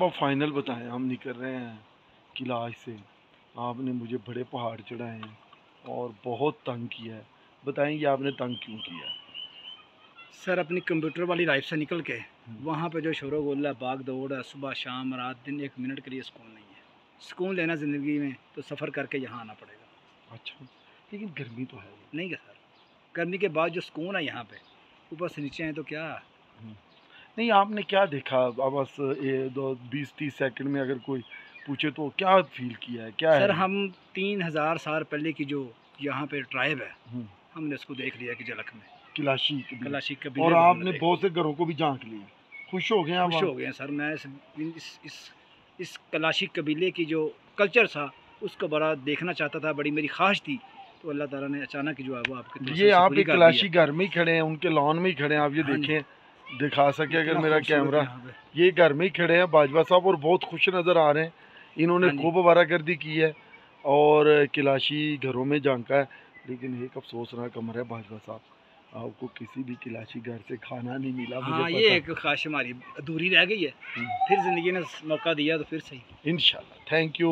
अब फाइनल बताएं, हम निकल रहे हैं किलाश से। आपने मुझे बड़े पहाड़ चढ़ाए हैं और बहुत तंग किया है। बताएंगे आपने तंग क्यों किया है? सर अपनी कंप्यूटर वाली लाइफ से निकल के वहाँ पे जो शोर गुल्ला भाग दौड़ है, सुबह शाम रात दिन, एक मिनट के लिए सुकून नहीं है। सुकून लेना ज़िंदगी में तो सफ़र करके यहाँ आना पड़ेगा। अच्छा, लेकिन गर्मी तो है नहीं है सर, गर्मी के बाद जो सुकून है यहाँ पे, ऊपर से नीचे हैं तो क्या। नहीं, आपने क्या देखा? अब बस ये 20-30 सेकंड में अगर कोई पूछे तो क्या फील किया है, क्या सर है? हम 3000 साल पहले की जो यहाँ पे ट्राइब है, हम्म, हमने उसको देख लिया कि झलक में। किलाशी कबीले। कलाशी और कबीले को हमने आपने देख बहुत से लिया। घरों को भी झांक लिया। खुश हो गए आप? खुश हो गए हैं सर। मैं इस कलाशी कबीले की जो कल्चर था उसको बड़ा देखना चाहता था, बड़ी मेरी ख्वाहिश थी। तो अल्लाह ताला ने अचानक ही जो है वो आपके ये तवज्जो से आप पूरी एक कर दी कलाशी है। घर में ही खड़े हैं, उनके लॉन में ही खड़े हैं। आप ये हाँ जी, देखें, दिखा सके अगर इतना मेरा खूबसूरत कैमरा। यहाँ पे। ये घर में ही खड़े हैं बाजवा साहब और बहुत खुश नज़र आ रहे हैं। इन्होंने हाँ जी, खूब आवारागर्दी की है और किलाशी घरों में झांका है। लेकिन एक अफसोसनाक अमर है बाजवा साहब, आपको किसी भी किलाशी घर से खाना नहीं मिला, मुझे हाँ ये पता। एक ख्वाहिश हमारी अधूरी रह गई है। फिर ज़िंदगी ने मौका दिया तो फिर सही। इंशाल्लाह। Thank you.